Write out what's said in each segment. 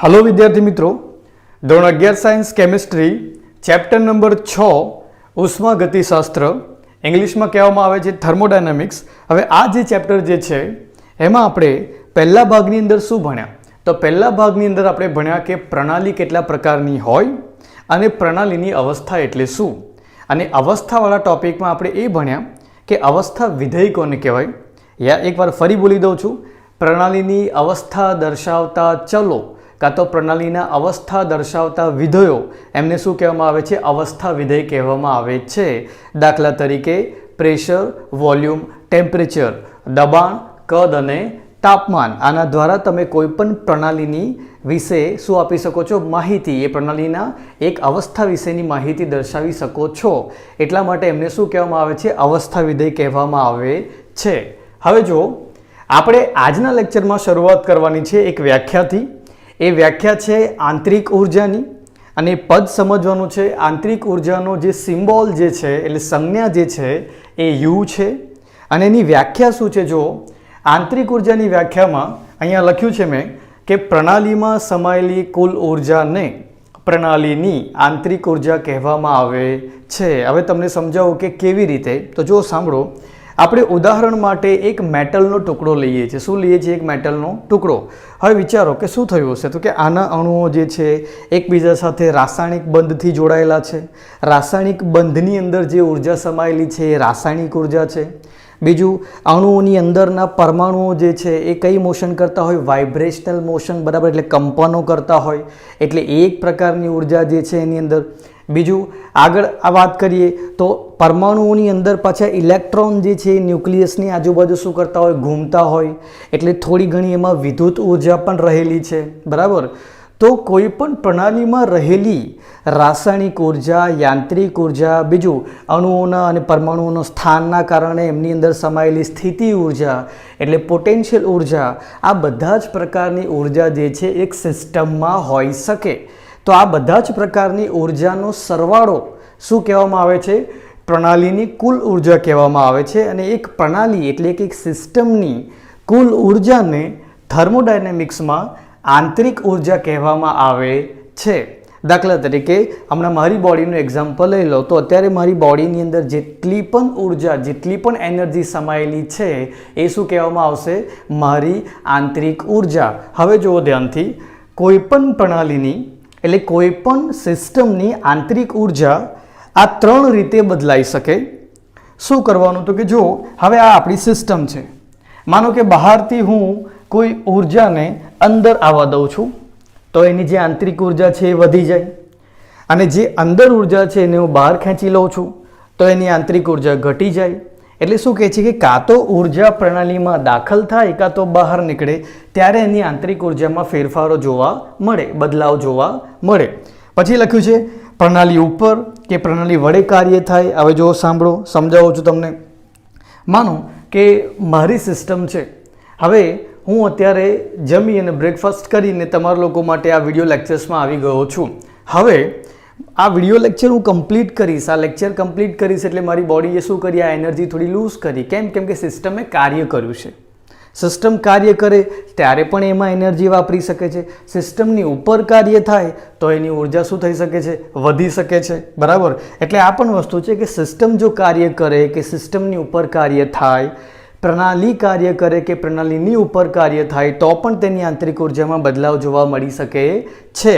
Hello विद्यार्थी मित्रों, धोरण 11 साइंस केमिस्ट्री चैप्टर नंबर 6 उष्मागतिशास्त्र इंग्लिश में कहेवामां आवे छे थर्मोडायनेमिक्स। हवे आ जे चैप्टर जे छे एमां आपणे पहला भागनी अंदर शुं भण्या तो पहला भागनी अंदर आपणे भण्या के प्रणाली केटला प्रकारनी होय अने प्रणालीनी अवस्था एटले शुं। अने अवस्थावाळा टॉपिकमां आपणे ए भण्या के अवस्था विधेय कोने कहेवाय। या एक बार फरी बोली दઉં છું, प्रणालीनी अवस्था दर्शावता चलो का तो प्रणालीना अवस्था दर्शावता विधेयो एमने शुं कहेवामां आवे छे, अवस्था विधेय कहेवामां आवे छे। दाखला तरीके प्रेशर, वॉल्यूम, टेम्परेचर, दबाण, कद अने तापमान। आना द्वारा तमे कोईपण प्रणालीनी विषे शुं आपी शको छो, माहिती। ए प्रणालीना एक अवस्था विशेनी माहिती दर्शावी शको छो, एटला माटे एमने शुं कहेवामां आवे छे, अवस्था विधेय कहेवामां आवे छे। हवे जो आपणे आजना लेक्चरमां शरूआत करवानी छे एक व्याख्याथी। ए व्याख्या छे आंतरिक ऊर्जानी अने पद समजवानुं छे। आंतरिक ऊर्जानो जे सिम्बोल जे छे एटले संज्ञा जे छे ए यू छे अने एनी व्याख्या शुं छे। जो आंतरिक ऊर्जानी व्याख्यामां अहींया लख्युं छे मैं के प्रणालीमां समायेली कुल ऊर्जाने प्रणालीनी आंतरिक ऊर्जा कहेवामां आवे छे। हवे तमने समजावुं के केवी रीते, तो जो सांभळो। આપણે ઉદાહરણ માટે એક મેટલનો ટુકડો લઈએ છીએ। શું લઈએ છીએ? એક મેટલનો ટુકડો। હવે વિચારો કે શું થયું હશે, તો કે આના અણુઓ જે છે એકબીજા સાથે રાસાયણિક બંધથી જોડાયેલા છે। રાસાયણિક બંધની અંદર જે ઉર્જા સમાયેલી છે એ રાસાયણિક ઉર્જા છે। બીજું, અણુઓની અંદરના પરમાણુઓ જે છે એ કઈ મોશન કરતા હોય, વાઇબ્રેશનલ મોશન, બરાબર, એટલે કંપનો કરતા હોય, એટલે એક પ્રકારની ઉર્જા જે છે એની અંદર। બીજું, આગળ આ વાત કરીએ તો પરમાણુઓની અંદર પાછા ઇલેક્ટ્રોન જે છે ન્યુક્લિયસની આજુબાજુ શું કરતા હોય, ઘૂમતા હોય, એટલે થોડી ઘણી એમાં વિદ્યુત ઉર્જા પણ રહેલી છે, બરાબર। તો કોઈ પણ પ્રણાલીમાં રહેલી રાસાયણિક ઉર્જા, યાંત્રિક ઉર્જા, બીજું અણુઓના અને પરમાણુઓના સ્થાનના કારણે એમની અંદર સમાયેલી સ્થિતિ ઉર્જા એટલે પોટેન્શિયલ ઉર્જા, આ બધા જ પ્રકારની ઉર્જા જે છે એક સિસ્ટમમાં હોઈ શકે। तो आ बधा ज प्रकारनी ऊर्जानो सरवाळो शुं कहेवामां आवे छे, प्रणालीनी कुल ऊर्जा कहेवामां आवे छे। अने एक प्रणाली एटले के एक सिस्टमनी कुल ऊर्जाने थर्मोडायनेमिक्समां आंतरिक ऊर्जा कहेवामां आवे छे। दाखला तरीके हमणां मारी बॉडीनुं एक्जाम्पल लई लो तो अत्यारे मारी बॉडीनी अंदर जेटली पण ऊर्जा, जेटली पण एनर्जी समायेली छे ए शुं कहेवामां आवशे, मारी आंतरिक ऊर्जा। हवे जोवो ध्यानथी, कोईपण प्रणालीनी એટલે કોઈપણ સિસ્ટમની આંતરિક ઉર્જા આ ત્રણ રીતે બદલાઈ શકે। શું કરવાનું? તો કે જો હવે આ આપણી સિસ્ટમ છે, માનો કે બહારથી હું કોઈ ઉર્જાને અંદર આવવા દઉં છું તો એની જે આંતરિક ઉર્જા છે એ વધી જાય, અને જે અંદર ઉર્જા છે એને હું બહાર ખેંચી લઉં છું તો એની આંતરિક ઉર્જા ઘટી જાય। એટલે શું કહે છે કે કાં તો ઉર્જા પ્રણાલીમાં દાખલ થાય કાં તો બહાર નીકળે ત્યારે એની આંતરિક ઉર્જામાં ફેરફારો જોવા મળે, બદલાવ જોવા મળે। પછી લખ્યું છે પ્રણાલી ઉપર કે પ્રણાલી વડે કાર્ય થાય। હવે જો સાંભળો, સમજાવું છું તમને। માનો કે મારી સિસ્ટમ છે, હવે હું અત્યારે જમી અને બ્રેકફાસ્ટ કરીને તમારા લોકો માટે આ વિડીયો લેક્ચર્સમાં આવી ગયો છું। હવે આ વિડીયો લેક્ચર હું કમ્પ્લીટ કરીશ, આ લેક્ચર કમ્પ્લીટ કરીશ એટલે મારી બોડીએ શું કરી, આ એનર્જી થોડી લૂઝ કરી। કેમ? કેમ કે સિસ્ટમે કાર્ય કર્યું છે। સિસ્ટમ કાર્ય કરે ત્યારે પણ એમાં એનર્જી વાપરી શકે છે। સિસ્ટમની ઉપર કાર્ય થાય તો એની ઉર્જા શું થઈ શકે છે, વધી શકે છે, બરાબર। એટલે આ પણ વસ્તુ છે કે સિસ્ટમ જો કાર્ય કરે કે સિસ્ટમની ઉપર કાર્ય થાય, પ્રણાલી કાર્ય કરે કે પ્રણાલીની ઉપર કાર્ય થાય તો પણ તેની આંતરિક ઉર્જામાં બદલાવ જોવા મળી શકે છે।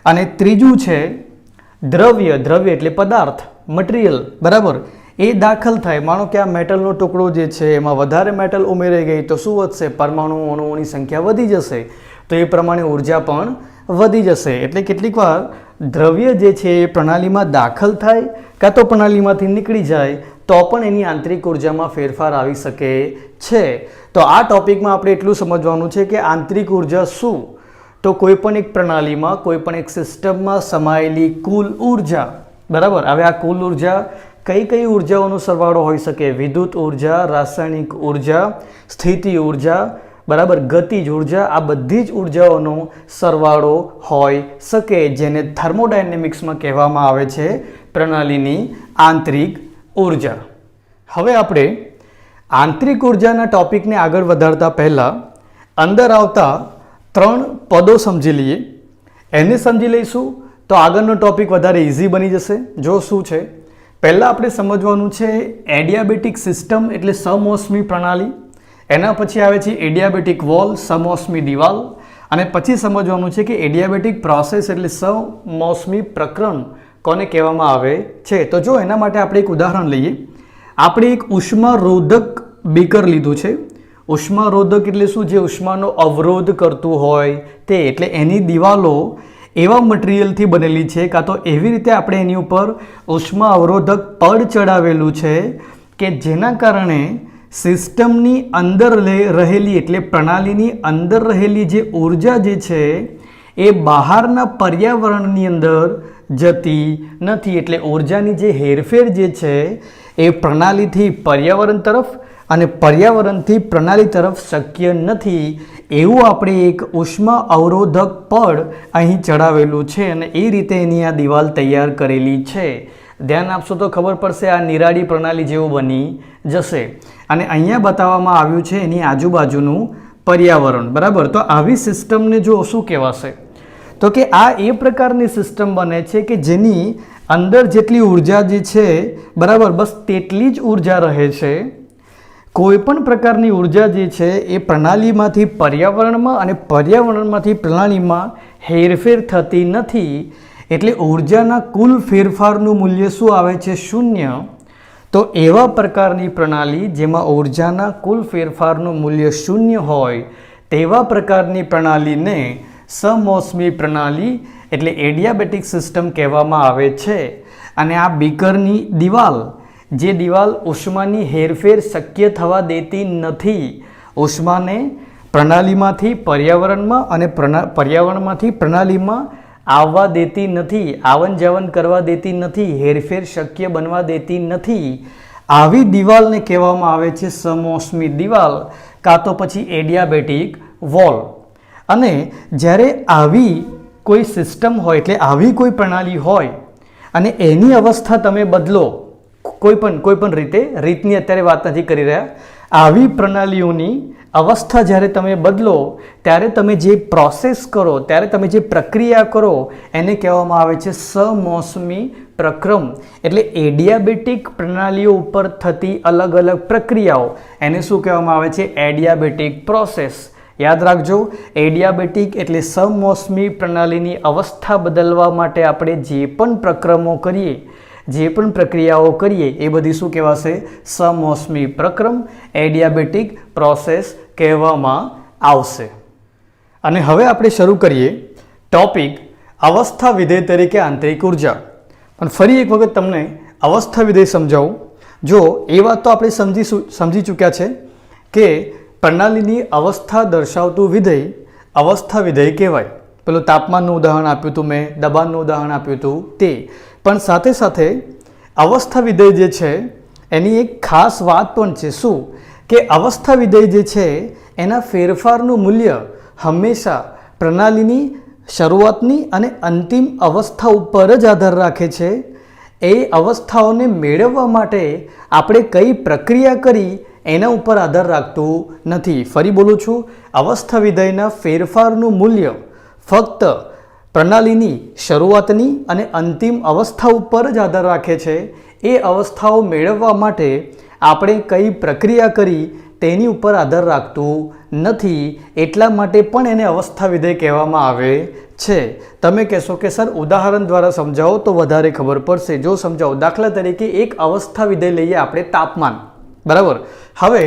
અને ત્રીજું છે દ્રવ્ય। દ્રવ્ય એટલે પદાર્થ, મટીરિયલ, બરાબર, એ દાખલ થાય। માનો કે આ મેટલનો ટુકડો જે છે એમાં વધારે મેટલ ઉમેરાઈ ગઈ તો શું વધશે, પરમાણુ અણુઓની સંખ્યા વધી જશે, તો એ પ્રમાણે ઉર્જા પણ વધી જશે। એટલે કેટલીક વાર દ્રવ્ય જે છે એ પ્રણાલીમાં દાખલ થાય કાં તો પ્રણાલીમાંથી નીકળી જાય તો પણ એની આંતરિક ઉર્જામાં ફેરફાર આવી શકે છે। તો આ ટોપિકમાં આપણે એટલું સમજવાનું છે કે આંતરિક ઉર્જા શું, તો કોઈપણ એક પ્રણાલીમાં, કોઈપણ એક સિસ્ટમમાં સમાયેલી કુલ ઉર્જા, બરાબર। હવે આ કુલ ઉર્જા કઈ કઈ ઉર્જાઓનો સરવાળો હોઈ શકે, વિદ્યુત ઉર્જા, રાસાયણિક ઉર્જા, સ્થિતિ ઉર્જા, બરાબર, ગતિજ ઉર્જા, આ બધી જ ઉર્જાઓનો સરવાળો હોઈ શકે, જેને થર્મોડાયનેમિક્સમાં કહેવામાં આવે છે પ્રણાલીની આંતરિક ઉર્જા। હવે આપણે આંતરિક ઉર્જાના ટોપિકને આગળ વધારતા પહેલાં અંદર આવતા ત્રણ પદો સમજી લઈએ। એને સમજી લઈશું તો આગળનો ટોપિક વધારે ઇઝી બની જશે. જો શું છે, પહેલાં આપણે સમજવાનું છે એડિયાબેટિક સિસ્ટમ એટલે સમોષ્મી પ્રણાલી, એના પછી આવે છે એડિયાબેટિક વોલ, સમોષ્મી દિવાલ, અને પછી સમજવાનું છે કે એડિયાબેટિક પ્રોસેસ એટલે સમોષ્મી પ્રકરણ કોને કહેવામાં આવે છે. તો જો એના માટે આપણે એક ઉદાહરણ લઈએ. આપણે એક ઉષ્મારોધક બીકર લીધું છે. ઉષ્મારોધક એટલે શું? જે ઉષ્માનો અવરોધ કરતું હોય તે, એટલે એની દિવાલો એવા મટીરિયલથી બનેલી છે, કાં તો એવી રીતે આપણે એની ઉપર ઉષ્મા અવરોધક પડ ચડાવેલું છે કે જેના કારણે સિસ્ટમની અંદર રહેલી એટલે પ્રણાલીની અંદર રહેલી જે ઉર્જા જે છે એ બહારના પર્યાવરણની અંદર જતી નથી. એટલે ઉર્જાની જે હેરફેર જે છે એ પ્રણાલીથી પર્યાવરણ તરફ અને પર્યાવરણથી પ્રણાલી તરફ શક્ય નથી. એવું આપણે એક ઉષ્મા અવરોધક પડ અહીં ચડાવેલું છે અને એ રીતે એની આ દિવાલ તૈયાર કરેલી છે. ધ્યાન આપશો તો ખબર પડશે આ નિરાળી પ્રણાલી જેવું બની જશે. અને અહીંયા બતાવવામાં આવ્યું છે એની આજુબાજુનું પર્યાવરણ. બરાબર, તો આવી સિસ્ટમને જો શું કહેવાશે? તો કે આ એ પ્રકારની સિસ્ટમ બને છે કે જેની અંદર જેટલી ઉર્જા જે છે, બરાબર, બસ તેટલી જ ઉર્જા રહે છે. કોઈ પણ પ્રકારની ઉર્જા જે છે એ પ્રણાલીમાંથી પર્યાવરણમાં અને પર્યાવરણમાંથી પ્રણાલીમાં હેરફેર થતી નથી. એટલે ઉર્જાના કુલ ફેરફારનું મૂલ્ય શું આવે છે? શૂન્ય. તો એવા પ્રકારની પ્રણાલી જેમાં ઉર્જાના કુલ ફેરફારનું મૂલ્ય શૂન્ય હોય તેવા પ્રકારની પ્રણાલીને સમોષ્મી પ્રણાલી એટલે એડિયાબેટિક સિસ્ટમ કહેવામાં આવે છે. અને આ બીકરની દિવાલ, જે દિવાલ ઉષ્માની હેરફેર શક્ય થવા દેતી નથી, ઉષ્માને પ્રણાલીમાંથી પર્યાવરણમાં અને પર્યાવરણમાંથી પ્રણાલીમાં આવવા દેતી નથી, આવન જાવન કરવા દેતી નથી, હેરફેર શક્ય બનવા દેતી નથી, આવી દિવાલને કહેવામાં આવે છે સમોષ્મી દિવાલ કાં તો પછી એડિયાબેટિક વોલ. અને જ્યારે આવી કોઈ સિસ્ટમ હોય એટલે આવી કોઈ પ્રણાલી હોય અને એની અવસ્થા તમે બદલો કોઈ પણ રીતની અત્યારે વાત નથી કરી રહ્યા, આવી પ્રણાલીઓની અવસ્થા જ્યારે તમે બદલો ત્યારે તમે જે પ્રોસેસ કરો, ત્યારે તમે જે પ્રક્રિયા કરો એને કહેવામાં આવે છે સમોષ્મી પ્રક્રમ. એટલે એડિયાબેટિક પ્રણાલીઓ ઉપર થતી અલગ અલગ પ્રક્રિયાઓ એને શું કહેવામાં આવે છે? Adiabatic process. યાદ રાખજો, એડિયાબેટિક એટલે સમોષ્મી પ્રણાલીની અવસ્થા બદલવા માટે આપણે જે પણ પ્રક્રમો કરીએ, જે પણ પ્રક્રિયાઓ કરીએ એ બધી શું કહેવાશે? સમોષ્મી પ્રક્રમ, એડિયાબેટિક પ્રોસેસ કહેવામાં આવશે. અને હવે આપણે શરૂ કરીએ ટોપિક અવસ્થા વિધેય તરીકે આંતરિક ઉર્જા. પણ ફરી એક વખત તમને અવસ્થા વિધેય સમજાવું. જો એ વાત તો આપણે સમજી ચૂક્યા છે કે પ્રણાલીની અવસ્થા દર્શાવતું વિધેય અવસ્થા વિધેય કહેવાય. પેલું તાપમાનનું ઉદાહરણ આપ્યું હતું મેં, દબાણનું ઉદાહરણ આપ્યું હતું તે. પણ સાથે સાથે અવસ્થા વિધેય જે છે એની એક ખાસ વાત પણ છે. શું? કે અવસ્થા વિધેય જે છે એના ફેરફારનું મૂલ્ય હંમેશા પ્રણાલીની શરૂઆતની અને અંતિમ અવસ્થા ઉપર જ આધાર રાખે છે. એ અવસ્થાઓને મેળવવા માટે આપણે કઈ પ્રક્રિયા કરી એના ઉપર આધાર રાખતું નથી. ફરી બોલું છું, અવસ્થા વિધેયના ફેરફારનું મૂલ્ય ફક્ત પ્રણાલીની શરૂઆતની અને અંતિમ અવસ્થા ઉપર જ આધાર રાખે છે. એ અવસ્થાઓ મેળવવા માટે આપણે કઈ પ્રક્રિયા કરી તેની ઉપર આધાર રાખતું નથી. એટલા માટે પણ એને અવસ્થા વિધેય કહેવામાં આવે છે. તમે કહેશો કે સર ઉદાહરણ દ્વારા સમજાવો તો વધારે ખબર પડશે. જો સમજાવો, દાખલા તરીકે એક અવસ્થા વિધેય લઈએ આપણે, તાપમાન. બરાબર, હવે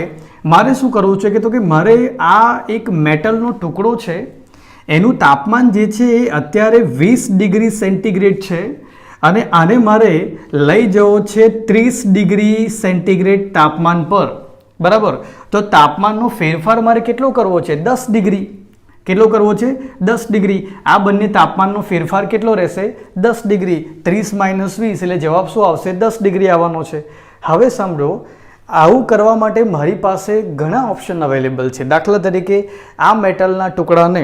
મારે શું કરવું છે કે તો કે મારે આ એક મેટલનો ટુકડો છે, એનું તાપમાન જે છે એ અત્યારે 20 ડિગ્રી સેન્ટીગ્રેડ છે અને આને મારે લઈ જવો છે 30 ડિગ્રી સેન્ટીગ્રેડ તાપમાન પર. બરાબર, તો તાપમાનનો ફેરફાર મારે કેટલો કરવો છે? 10 ડિગ્રી. કેટલો કરવો છે? 10 ડિગ્રી. આ બંને તાપમાનનો ફેરફાર કેટલો રહેશે? 10 ડિગ્રી. 30 - 20 એટલે જવાબ શું આવશે? 10 ડિગ્રી આવવાનો છે. હવે સમજો, આવું કરવા માટે મારી પાસે ઘણા ઓપ્શન અવેલેબલ છે. દાખલા તરીકે આ મેટલના ટુકડાને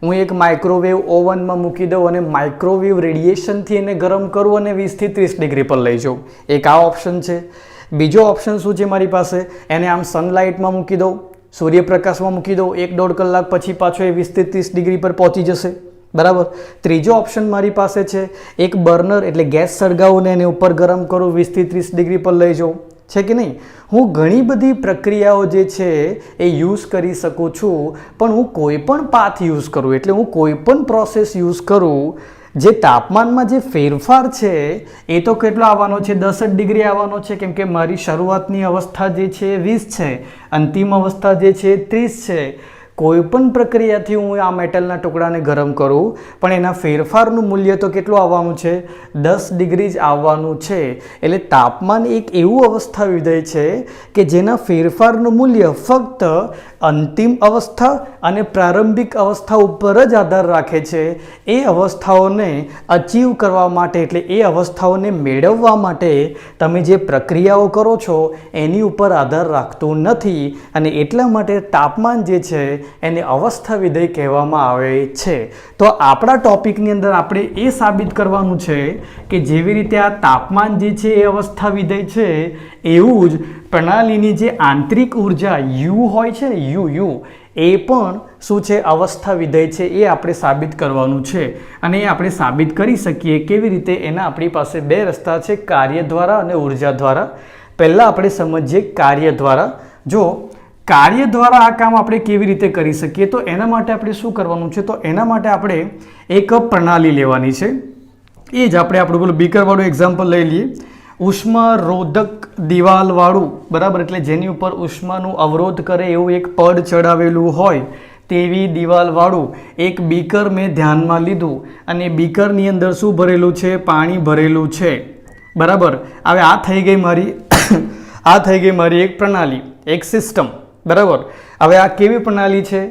હું એક માઇક્રોવેવ ઓવનમાં મૂકી દઉં અને માઇક્રોવેવ રેડિયેશનથી એને ગરમ કરું અને 20 થી 30 ડિગ્રી પર લઈ જાઉં. એક આ ઓપ્શન છે. બીજો ઓપ્શન શું છે મારી પાસે? એને આમ સનલાઇટમાં મૂકી દઉં, સૂર્યપ્રકાશમાં મૂકી દઉં, 1-1.5 કલાક પછી પાછો એ 20 થી 30 ડિગ્રી પર પહોંચી જશે. બરાબર. ત્રીજો ઓપ્શન મારી પાસે છે, એક બર્નર એટલે ગેસ સળગાવું ને એને ઉપર ગરમ કરું, 20 થી 30 ડિગ્રી પર લઈ જાઉં, છે કે નહીં. હું ઘણી બધી પ્રક્રિયાઓ જે છે એ યુઝ કરી શકું છું, પણ હું કોઈ પણ પાથ યુઝ કરું એટલે હું કોઈ પણ પ્રોસેસ યુઝ કરું, જે તાપમાનમાં જે ફેરફાર છે એ તો કેટલો આવવાનો છે, 10 ડિગ્રી આવવાનો છે, કેમ કે મારી શરૂઆતની અવસ્થા જે છે 20 છે, અંતિમ અવસ્થા જે છે 30 છે. કોઈ પણ પ્રક્રિયાથી હું આ મેટલના ટુકડાને ગરમ કરું પણ એના ફેરફારનું મૂલ્ય તો કેટલું આવવાનું છે, 10 ડિગ્રી જ આવવાનું છે. એટલે તાપમાન એક એવું અવસ્થા વિધેય છે કે જેના ફેરફારનું મૂલ્ય ફક્ત અંતિમ અવસ્થા અને પ્રારંભિક અવસ્થા ઉપર જ આધાર રાખે છે. એ અવસ્થાઓને અચીવ કરવા માટે એટલે એ અવસ્થાઓને મેળવવા માટે તમે જે પ્રક્રિયાઓ કરો છો એની ઉપર આધાર રાખતું નથી, અને એટલા માટે તાપમાન જે છે એને અવસ્થા વિધેય કહેવામાં આવે છે. તો આપણા ટોપિકની અંદર આપણે એ સાબિત કરવાનું છે કે જેવી રીતે આ તાપમાન જે છે એ અવસ્થા વિધેય છે, એવું જ પ્રણાલીની જે આંતરિક ઉર્જા યુ હોય છે ને, યુ એ પણ શું છે, અવસ્થા વિધેય છે. એ આપણે સાબિત કરવાનું છે, અને એ આપણે સાબિત કરી શકીએ કેવી રીતે, એના આપણી પાસે બે રસ્તા છે, કાર્ય દ્વારા અને ઉર્જા દ્વારા. પહેલાં આપણે સમજીએ કાર્ય દ્વારા. જો કાર્ય દ્વારા આ કામ આપણે કેવી રીતે કરી શકીએ, તો એના માટે આપણે શું કરવાનું છે, તો એના માટે આપણે એક પ્રણાલી લેવાની છે. એ જ આપણે આપણું પેલું બીકરવાળું એક્ઝામ્પલ લઈ લઈએ. ઉષ્મારોધક દિવાલવાળું, બરાબર, એટલે જેની ઉપર ઉષ્માનું અવરોધ કરે એવું એક પડ ચડાવેલું હોય તેવી દિવાલવાળું એક બીકર મેં ધ્યાનમાં લીધું, અને બીકરની અંદર શું ભરેલું છે, પાણી ભરેલું છે, બરાબર. હવે આ થઈ ગઈ મારી આ થઈ ગઈ મારી એક પ્રણાલી, એક સિસ્ટમ, બરાબર. હવે આ કેવી પ્રણાલી છે,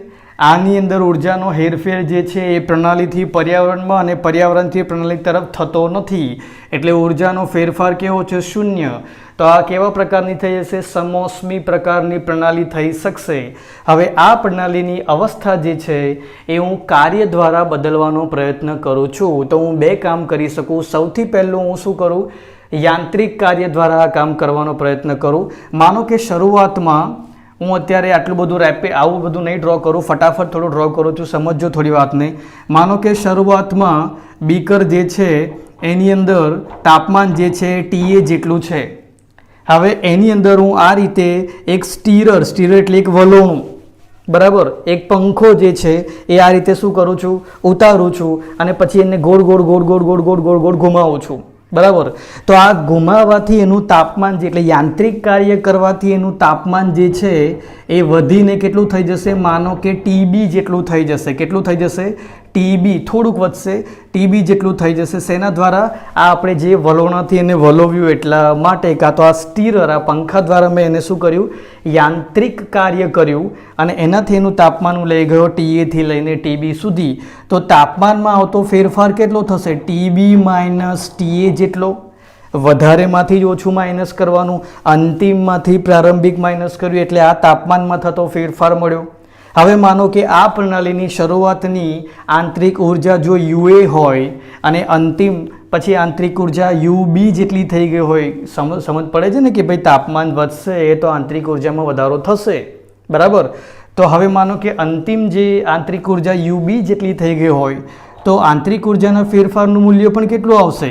આની અંદર ઉર્જાનો હેરફેર જે છે એ પ્રણાલીથી પર્યાવરણમાં અને પર્યાવરણથી પ્રણાલી તરફ થતો નથી, એટલે ઉર્જાનો ફેરફાર કેવો છે, શૂન્ય. તો આ કેવા પ્રકારની થઈ જશે, સમોષ્મી પ્રકારની પ્રણાલી થઈ શકશે. હવે આ પ્રણાલીની અવસ્થા જે છે એ હું કાર્ય દ્વારા બદલવાનો પ્રયત્ન કરું છું. તો હું બે કામ કરી શકું. સૌથી પહેલું હું શું કરું, યાંત્રિક કાર્ય દ્વારા આ કામ કરવાનો પ્રયત્ન કરું. માનો કે શરૂઆતમાં હું અત્યારે આટલું બધું આવું બધું નહીં ડ્રો કરું, ફટાફટ થોડું ડ્રો કરું છું, સમજજો થોડી વાતને. માનો કે શરૂઆતમાં બીકર જે છે એની અંદર તાપમાન જે છે TA જેટલું છે. હવે એની અંદર હું આ રીતે એક સ્ટીરર એટલે એક વલોણું, બરાબર, એક પંખો જે છે એ આ રીતે શું કરું છું, ઉતારું છું, અને પછી એને ગોળ ગોળ ગોળ ગોળ ગોળ ગોળ ગોળ ગોળ ઘુમાવું છું, બરાબર. તો આ ઘુમાવવાથી એનું તાપમાન જે એટલે યાંત્રિક કાર્ય કરવાથી એનું તાપમાન જે છે એ વધીને કેટલું થઈ જશે, માનો કે TB જેટલું થઈ જશે. કેટલું થઈ જશે, TB, થોડુંક વધશે, TB જેટલું થઈ જશે. શેના દ્વારા, આ આપણે જે વલોણાથી એને વલોવ્યું એટલા માટે, કાં તો આ સ્ટીરર, આ પંખા દ્વારા મેં એને શું કર્યું, યાંત્રિક કાર્ય કર્યું, અને એનાથી એનું તાપમાન હું લઈ ગયો TA થી લઈને TB સુધી. તો તાપમાનમાં આવતો ફેરફાર કેટલો થશે, TB માઇનસ TA જેટલો. વધારેમાંથી જ ઓછું માઇનસ કરવાનું, અંતિમમાંથી પ્રારંભિક માઇનસ કર્યું, એટલે આ તાપમાનમાં થતો ફેરફાર મળ્યો. હવે માનો કે આ પ્રણાલીની શરૂઆતની આંતરિક ઉર્જા જો UA હોય અને અંતિમ પછી આંતરિક ઉર્જા UB જેટલી થઈ ગઈ હોય, સમજ પડે છે ને કે ભાઈ તાપમાન વધશે તો આંતરિક ઉર્જામાં વધારો થશે, બરાબર. તો હવે માનો કે અંતિમ જે આંતરિક ઉર્જા UB જેટલી થઈ ગઈ હોય, તો આંતરિક ઉર્જાના ફેરફારનું મૂલ્ય પણ કેટલું આવશે,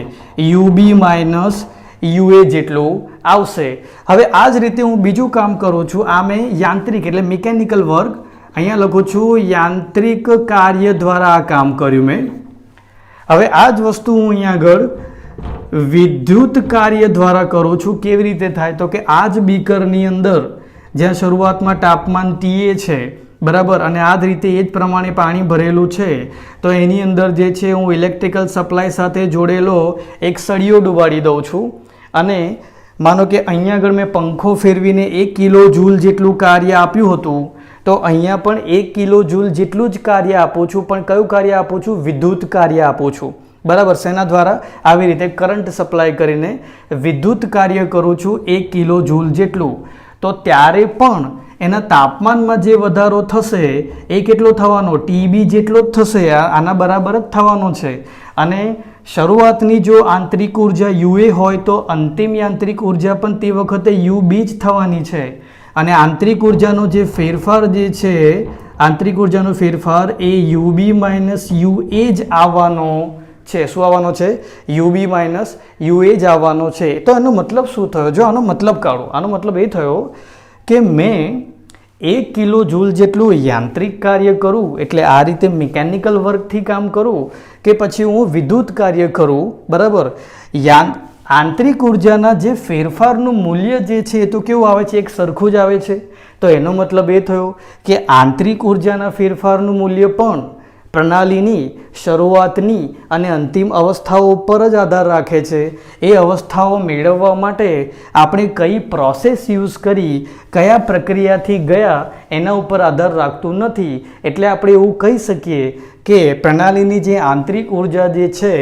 UB માઇનસ UA જેટલું આવશે. હવે આ જ રીતે હું બીજું કામ કરું છું. આ મેં યાંત્રિક એટલે મિકેનિકલ વર્ક, અહીંયા લખું છું યાંત્રિક કાર્ય દ્વારા આ કામ કર્યું મેં. હવે આ જ વસ્તુ હું અહીંયા આગળ વિદ્યુત કાર્ય દ્વારા કરું છું. કેવી રીતે થાય, તો કે આ જ બીકરની અંદર જ્યાં શરૂઆતમાં તાપમાન TA છે, બરાબર, અને આ જ રીતે એ જ પ્રમાણે પાણી ભરેલું છે, તો એની અંદર જે છે હું ઇલેક્ટ્રિકલ સપ્લાય સાથે જોડેલો એક સળિયો ડુબાડી દઉં છું, અને માનો કે અહીંયા આગળ મેં પંખો ફેરવીને 1 કિલો જૂલ જેટલું કાર્ય આપ્યું હતું, તો અહીંયા પણ 1 કિલો જૂલ જેટલું જ કાર્ય આપું છું, પણ કયું કાર્ય આપું છું, વિદ્યુત કાર્ય આપું છું, બરાબર. શેના દ્વારા, આવી રીતે કરંટ સપ્લાય કરીને વિદ્યુત કાર્ય કરું છું 1 કિલો જૂલ જેટલું. તો ત્યારે પણ એના તાપમાનમાં જે વધારો થશે એ કેટલો થવાનો, TB જેટલો જ થશે, આના બરાબર જ થવાનો છે. અને શરૂઆતની જો આંતરિક ઉર્જા UA હોય તો અંતિમ યાંત્રિક ઉર્જા પણ તે વખતે UB જ થવાની છે. અને આંતરિક ઉર્જાનો જે ફેરફાર જે છે આંતરિક ઉર્જાનો ફેરફાર એ યુબી માઇનસ યુએ જ આવવાનો છે. શું આવવાનો છે? યુબી માઇનસ યુએ જ આવવાનો છે. તો એનો મતલબ શું થયો? જો આનો મતલબ કાઢો. આનો મતલબ એ થયો કે મેં 1 કિલો જૂલ જેટલું યાંત્રિક કાર્ય કરું, એટલે આ રીતે મિકેનિકલ વર્કથી કામ કરું, કે પછી હું વિદ્યુત કાર્ય કરું, બરાબર, આંતરિક ઉર્જાના જે ફેરફારનું મૂલ્ય જે છે એ તો કેવું આવે છે? એક સરખું જ આવે છે. તો એનો મતલબ એ થયો કે આંતરિક ઉર્જાના ફેરફારનું મૂલ્ય પણ પ્રણાલીની શરૂઆતની અને અંતિમ અવસ્થાઓ પર જ આધાર રાખે છે. એ અવસ્થાઓ મેળવવા માટે આપણે કઈ પ્રોસેસ યુઝ કરી, કયા પ્રક્રિયાથી ગયા, એના ઉપર આધાર રાખતું નથી. એટલે આપણે એવું કહી શકીએ કે પ્રણાલીની જે આંતરિક ઉર્જા જે છે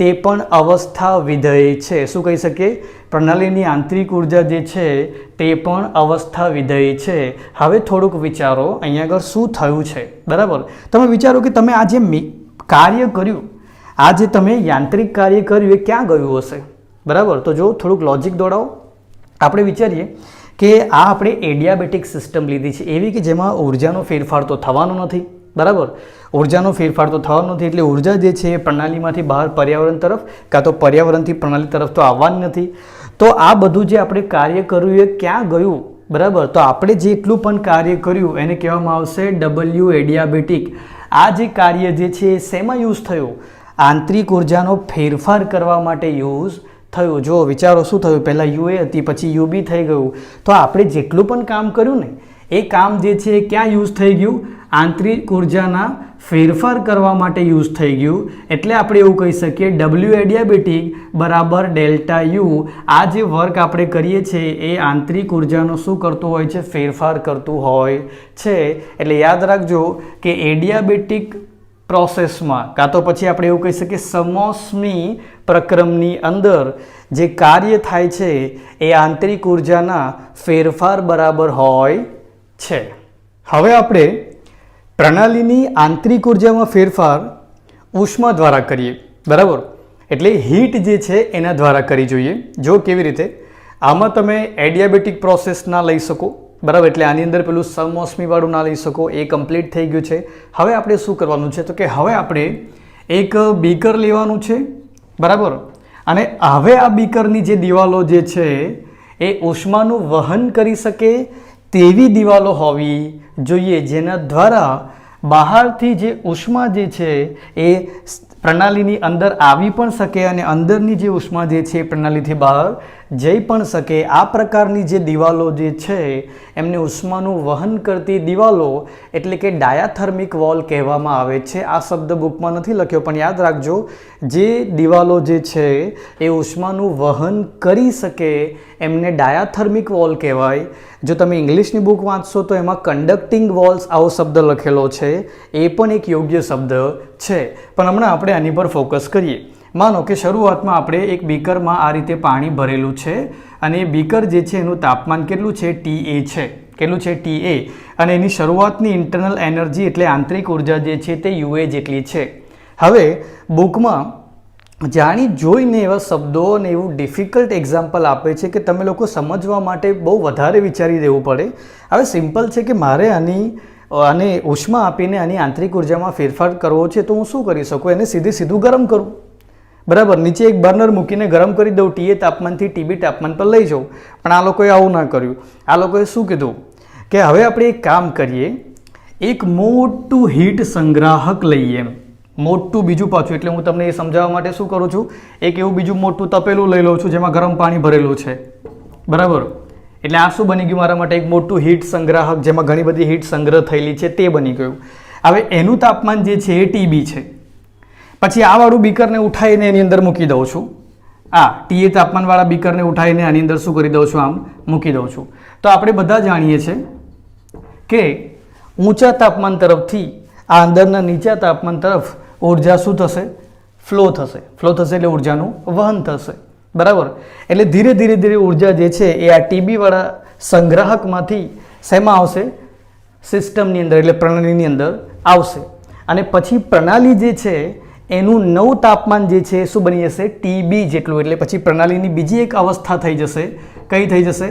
તે પણ અવસ્થા વિધેય છે. શું કહી શકીએ? પ્રણાલીની આંતરિક ઉર્જા જે છે તે પણ અવસ્થા વિધેય છે. હવે થોડુંક વિચારો અહીંયા આગળ શું થયું છે, બરાબર. તમે વિચારો કે તમે આ જે કાર્ય કર્યું, આ જે તમે યાંત્રિક કાર્ય કર્યું એ ક્યાં ગયું હશે, બરાબર. તો જો થોડુંક લોજિક દોડાવો. આપણે વિચારીએ કે આ આપણે એડિયાબેટિક સિસ્ટમ લીધી છે, એવી કે જેમાં ઉર્જાનો ફેરફાર તો થવાનો નથી, બરાબર. ઉર્જાનો ફેરફાર તો થવાનો નથી, એટલે ઉર્જા જે છે એ પ્રણાલીમાંથી બહાર પર્યાવરણ તરફ કાં તો પર્યાવરણથી પ્રણાલી તરફ તો આવવાની નથી. તો આ બધું જે આપણે કાર્ય કર્યું એ ક્યાં ગયું, બરાબર. તો આપણે જેટલું પણ કાર્ય કર્યું એને કહેવામાં આવશે ડબલ્યુ એડિયાબેટિક. આ જે કાર્ય જે છે એ શેમાં યુઝ થયું? આંતરિક ઉર્જાનો ફેરફાર કરવા માટે યુઝ થયું. જો વિચારો શું થયું? પહેલાં યુએ હતી, પછી યુબી થઈ ગયું. તો આપણે જેટલું પણ કામ કર્યું ને એ કામ જે છે એ ક્યાં યુઝ થઈ ગયું? આંતરિક ઉર્જાના ફેરફાર કરવા માટે યુઝ થઈ ગયું. એટલે આપણે એવું કહી શકીએ ડબલ્યુ એડિયાબેટિક બરાબર ડેલ્ટા યુ. આ જે વર્ક આપણે કરીએ છીએ એ આંતરિક ઉર્જાનો શું કરતું હોય છે? ફેરફાર કરતું હોય છે. એટલે યાદ રાખજો કે એડિયાબેટિક પ્રોસેસમાં કાં તો પછી આપણે એવું કહી શકીએ સમોષ્મી પ્રક્રમની અંદર જે કાર્ય થાય છે એ આંતરિક ઉર્જાના ફેરફાર બરાબર હોય છે. હવે આપણે પ્રણાલીની આંતરિક ઉર્જામાં ફેરફાર ઉષ્મા દ્વારા કરીએ, બરાબર. એટલે હીટ જે છે એના દ્વારા કરી જોઈએ. જો કેવી રીતે? આમાં તમે એડિયાબેટિક પ્રોસેસ ના લઈ શકો, બરાબર. એટલે આની અંદર પેલું સમોષ્મીવાળું ના લઈ શકો. એ કમ્પ્લીટ થઈ ગયું છે. હવે આપણે શું કરવાનું છે? તો કે હવે આપણે એક બીકર લેવાનું છે, બરાબર. અને હવે આ બીકરની જે દિવાલો જે છે એ ઉષ્માનું વહન કરી શકે તેવી દિવાલો હોવી જોઈએ, જેના દ્વારા બહારથી જે ઉષ્મા જે છે એ પ્રણાલીની અંદર આવી પણ શકે અને અંદરની જે ઉષ્મા જે છે એ પ્રણાલીથી બહાર જઈ પણ શકે. આ પ્રકારની જે દિવાલો જે છે એમને ઉષ્માનું વહન કરતી દિવાલો એટલે કે ડાયાથર્મિક વોલ કહેવામાં આવે છે. આ શબ્દ બુકમાં નથી લખ્યો, પણ યાદ રાખજો જે દિવાલો જે છે એ ઉષ્માનું વહન કરી શકે એમને ડાયાથર્મિક વોલ કહેવાય. જો તમે ઇંગ્લિશની બુક વાંચશો તો એમાં કન્ડક્ટિંગ વોલ્સ આવો શબ્દ લખેલો છે, એ પણ એક યોગ્ય શબ્દ છે. પણ હમણાં આપણે આની પર ફોકસ કરીએ. માનો કે શરૂઆતમાં આપણે એક બીકરમાં આ રીતે પાણી ભરેલું છે અને એ બીકર જે છે એનું તાપમાન કેટલું છે? TA છે. કેટલું છે? TA. અને એની શરૂઆતની ઇન્ટરનલ એનર્જી એટલે આંતરિક ઉર્જા જે છે તે UA જેટલી છે. હવે બુકમાં જાણી જોઈને એવા શબ્દો અને એવું ડિફિકલ્ટ એક્ઝામ્પલ આપે છે કે તમે લોકો સમજવા માટે બહુ વધારે વિચારી દેવું પડે. હવે સિમ્પલ છે કે મારે આને ઉષ્મા આપીને આની આંતરિક ઉર્જામાં ફેરફાર કરવો છે તો હું શું કરી શકું? એને સીધું ગરમ કરું, બરાબર. નીચે એક બર્નર મૂકીને ગરમ કરી દઉં, TA તાપમાનથી TB તાપમાન પર લઈ જાઉં. પણ આ લોકોએ આવું ના કર્યું. આ લોકોએ શું કીધું કે હવે આપણે એક કામ કરીએ, એક મોટું હીટ સંગ્રાહક લઈએ. મોટું બીજું પાછું, એટલે હું તમને એ સમજાવવા માટે શું કરું છું, એક એવું બીજું મોટું તપેલું લઈ લઉં છું જેમાં ગરમ પાણી ભરેલું છે, બરાબર. એટલે આ શું બની ગયું મારા માટે? એક મોટું હીટ સંગ્રાહક જેમાં ઘણી બધી હીટ સંગ્રહ થયેલી છે તે બની ગયું. હવે એનું તાપમાન જે છે એ TB છે. પછી આ વાળું બીકરને ઉઠાવીને એની અંદર મૂકી દઉં છું. આ TA તાપમાનવાળા બીકરને ઉઠાવીને આની અંદર શું કરી દઉં છું? આમ મૂકી દઉં છું. તો આપણે બધા જાણીએ છીએ કે ઊંચા તાપમાન તરફથી આ અંદરના નીચા તાપમાન તરફ ઉર્જા શું થશે? ફ્લો થશે. ફ્લો થશે એટલે ઉર્જાનું વહન થશે, બરાબર. એટલે ધીરે ધીરે ઉર્જા જે છે એ આ TB વાળા સંગ્રાહકમાંથી શેમાં આવશે? સિસ્ટમની અંદર એટલે પ્રણાલીની અંદર આવશે. અને પછી પ્રણાલી જે છે એનું નવું તાપમાન જે છે શું બની જશે? TB જેટલું. એટલે પછી પ્રણાલીની બીજી એક અવસ્થા થઈ જશે. કઈ થઈ જશે?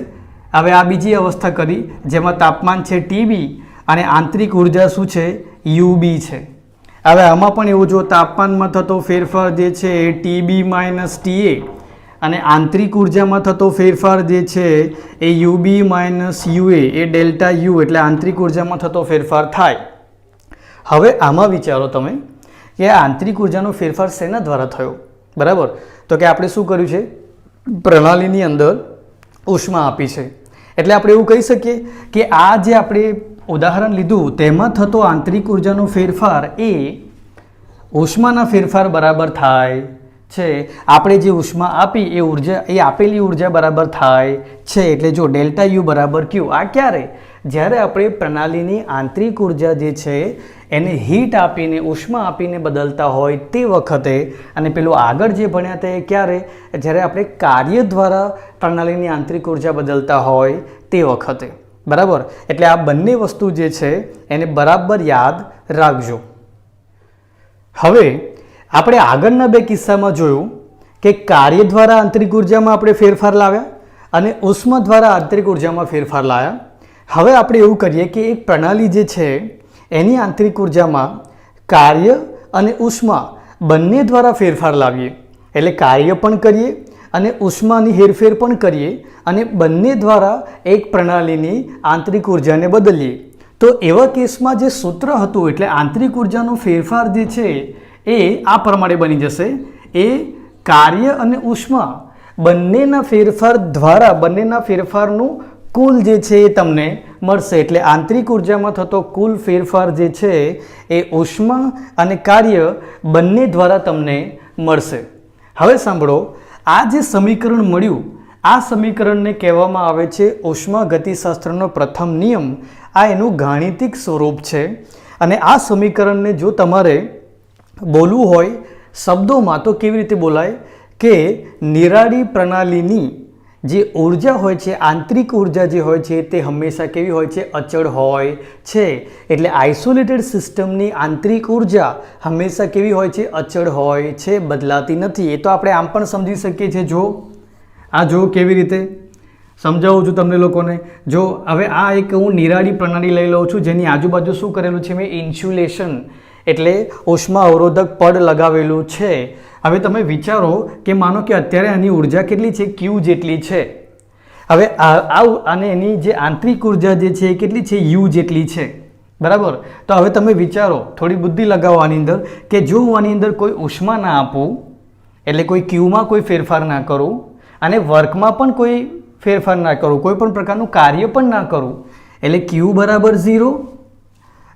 હવે આ બીજી અવસ્થા કરી જેમાં તાપમાન છે TB અને આંતરિક ઉર્જા શું છે? યુબી છે. હવે આમાં પણ એવું જો તાપમાનમાં થતો ફેરફાર જે છે એ ટીબી માઇનસ ટીએ અને આંતરિક ઉર્જામાં થતો ફેરફાર જે છે એ UB minus UA A delta you એટલે આંતરિક ઉર્જામાં થતો ફેરફાર થાય. હવે આમાં વિચારો તમે કે આ આંતરિક ઉર્જાનો ફેરફાર શેના દ્વારા થયો? બરાબર, તો કે આપણે શું કર્યું છે? પ્રણાલીની અંદર ઉષ્મા આપી છે. એટલે આપણે એવું કહી શકીએ કે આ જે આપણે ઉદાહરણ લીધું તેમાં થતો આંતરિક ઉર્જાનો ફેરફાર એ ઉષ્માના ફેરફાર બરાબર થાય છે. આપણે જે ઉષ્મા આપી એ ઉર્જા એ આપેલી ઉર્જા બરાબર થાય છે. એટલે જો ડેલ્ટા યુ બરાબર ક્યુ. આ ક્યારે? જ્યારે આપણે પ્રણાલીની આંતરિક ઉર્જા જે છે એને હીટ આપીને ઉષ્મા આપીને બદલતા હોય તે વખતે. અને પેલું આગળ જે ભણ્યા હતા એ ક્યારે? જ્યારે આપણે કાર્ય દ્વારા પ્રણાલીની આંતરિક ઉર્જા બદલતા હોય તે વખતે. બરાબર, એટલે આ બંને વસ્તુ જે છે એને બરાબર યાદ રાખજો. હવે આપણે આગળના બે કિસ્સામાં જોયું કે કાર્ય દ્વારા આંતરિક ઉર્જામાં આપણે ફેરફાર લાવ્યા અને ઉષ્મા દ્વારા આંતરિક ઉર્જામાં ફેરફાર લાવ્યા. હવે આપણે એવું કરીએ કે એક પ્રણાલી જે છે એની આંતરિક ઉર્જામાં કાર્ય અને ઉષ્મા બંને દ્વારા ફેરફાર લાવીએ. એટલે કાર્ય પણ કરીએ અને ઉષ્માની હેરફેર પણ કરીએ અને બંને દ્વારા એક પ્રણાલીની આંતરિક ઉર્જાને બદલીએ. તો એવા કેસમાં જે સૂત્ર હતું એટલે આંતરિક ઉર્જાનો ફેરફાર જે છે એ આ પ્રમાણે બની જશે. એ કાર્ય અને ઉષ્મા બંનેના ફેરફાર દ્વારા બંનેના ફેરફારનું કુલ જે છે એ તમને મળશે. એટલે આંતરિક ઉર્જામાં થતો કુલ ફેરફાર જે છે એ ઉષ્મા અને કાર્ય બંને દ્વારા તમને મળશે. હવે સાંભળો, આ જે સમીકરણ મળ્યું આ સમીકરણને કહેવામાં આવે છે ઉષ્મા ગતિશાસ્ત્રનો પ્રથમ નિયમ. આ એનું ગાણિતિક સ્વરૂપ છે. અને આ સમીકરણને જો તમારે બોલવું હોય શબ્દોમાં તો કેવી રીતે બોલાય કે નિરાળી પ્રણાલીની જે ઉર્જા હોય છે આંતરિક ઉર્જા જે હોય છે તે હંમેશા કેવી હોય છે? અચળ હોય છે. એટલે આઇસોલેટેડ સિસ્ટમની આંતરિક ઉર્જા હંમેશા કેવી હોય છે? અચળ હોય છે, બદલાતી નથી. એ તો આપણે આમ પણ સમજી શકીએ છીએ. જો આ જો કેવી રીતે સમજાવું છું તમને લોકોને. જો હવે આ એક હું નિરાળી પ્રણાલી લઈ લઉં છું જેની આજુબાજુ શું કરેલું છે મેં? ઇન્સ્યુલેશન એટલે ઉષ્મા અવરોધક પડ લગાવેલું છે. હવે તમે વિચારો કે માનો કે અત્યારે આની ઉર્જા કેટલી છે? ક્યુ જેટલી છે. હવે અને એની જે આંતરિક ઉર્જા જે છે એ કેટલી છે? યુ જેટલી છે. બરાબર, તો હવે તમે વિચારો, થોડી બુદ્ધિ લગાવો આની અંદર કે જો હું આની અંદર કોઈ ઉષ્મા ના આપું એટલે કોઈ ક્યુમાં કોઈ ફેરફાર ના કરું અને વર્કમાં પણ કોઈ ફેરફાર ના કરું, કોઈ પણ પ્રકારનું કાર્ય પણ ના કરું, એટલે ક્યુ બરાબર 0,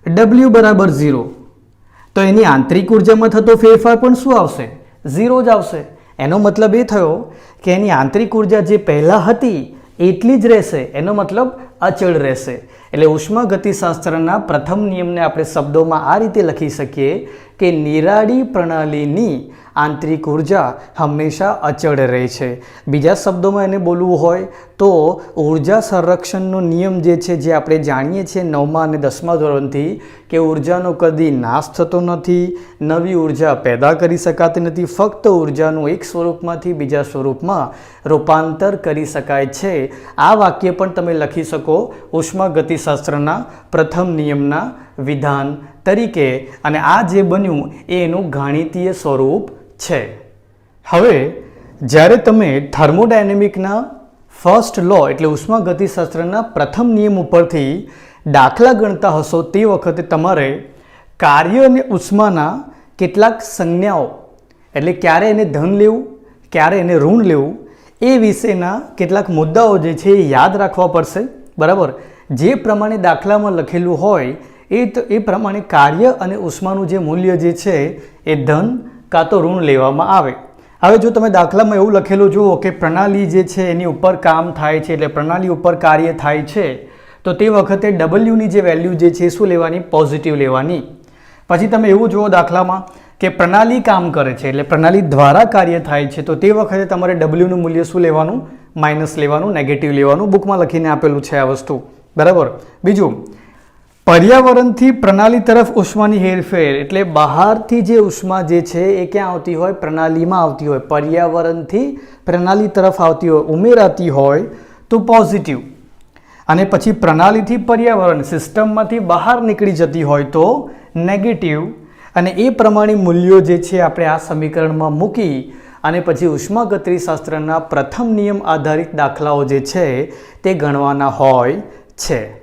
ડબલ્યુ બરાબર 0, તો એની આંતરિક ઉર્જામાં થતો ફેરફાર પણ શું આવશે? 0 જ આવશે. એનો મતલબ એ થયો કે એની આંતરિક ઉર્જા જે પહેલાં હતી એટલી જ રહેશે. એનો મતલબ અચળ રહેશે. એટલે ઉષ્મા ગતિશાસ્ત્રના પ્રથમ નિયમને આપણે શબ્દોમાં આ રીતે લખી શકીએ કે નિરાળી પ્રણાલીની આંતરિક ઉર્જા હંમેશા અચળ રહે છે. બીજા શબ્દોમાં એને બોલવું હોય તો ઉર્જા સંરક્ષણનો નિયમ જે છે જે આપણે જાણીએ છીએ 9મા અને 10મા ધોરણથી કે ઉર્જાનો કદી નાશ થતો નથી, નવી ઉર્જા પેદા કરી શકાતી નથી, ફક્ત ઉર્જાનું એક સ્વરૂપમાંથી બીજા સ્વરૂપમાં રૂપાંતર કરી શકાય છે. આ વાક્ય પણ તમે લખી શકો ઉષ્મા ગતિશાસ્ત્રના પ્રથમ નિયમના વિધાન તરીકે. અને આ જે બન્યું એ એનું ગાણિતીય સ્વરૂપ છે. હવે જ્યારે તમે થર્મોડાયનેમિકના ફર્સ્ટ લો એટલે ઉષ્મા ગતિશાસ્ત્રના પ્રથમ નિયમ ઉપરથી દાખલા ગણતા હશો તે વખતે તમારે કાર્ય અને ઉષ્માના કેટલાક સંજ્ઞાઓ એટલે ક્યારે એને ધન લેવું ક્યારે એને ઋણ લેવું એ વિશેના કેટલાક મુદ્દાઓ જે છે એ યાદ રાખવા પડશે. બરાબર, જે પ્રમાણે દાખલામાં લખેલું હોય એ પ્રમાણે કાર્ય અને ઉષ્માનું જે મૂલ્ય જે છે એ ધન કાં તો ઋણ લેવામાં આવે. હવે જો તમે દાખલામાં એવું લખેલું જુઓ કે પ્રણાલી જે છે એની ઉપર કામ થાય છે એટલે પ્રણાલી ઉપર કાર્ય થાય છે તો તે વખતે ડબલ્યુની જે વેલ્યુ જે છે શું લેવાની? પોઝિટિવ લેવાની. પછી તમે એવું જુઓ દાખલામાં કે પ્રણાલી કામ કરે છે એટલે પ્રણાલી દ્વારા કાર્ય થાય છે તો તે વખતે તમારે ડબલ્યુનું મૂલ્ય શું લેવાનું? માઇનસ લેવાનું, નેગેટિવ લેવાનું. બુકમાં લખીને આપેલું છે આ વસ્તુ. બરાબર. બીજું, પર્યાવરણથી પ્રણાલી તરફ ઉષ્માની હેરફેર એટલે બહારથી જે ઉષ્મા જે છે એ ક્યાં આવતી હોય? પ્રણાલીમાં આવતી હોય. પર્યાવરણથી પ્રણાલી તરફ આવતી હોય, ઉમેરાતી હોય તો પોઝિટિવ. અને પછી પ્રણાલીથી પર્યાવરણ સિસ્ટમમાંથી બહાર નીકળી જતી હોય તો નેગેટિવ. અને એ પ્રમાણે મૂલ્યો જે છે આપણે આ સમીકરણમાં મૂકી અને પછી ઉષ્માગતિશાસ્ત્રના પ્રથમ નિયમ આધારિત દાખલાઓ જે છે તે ગણવાના હોય છે.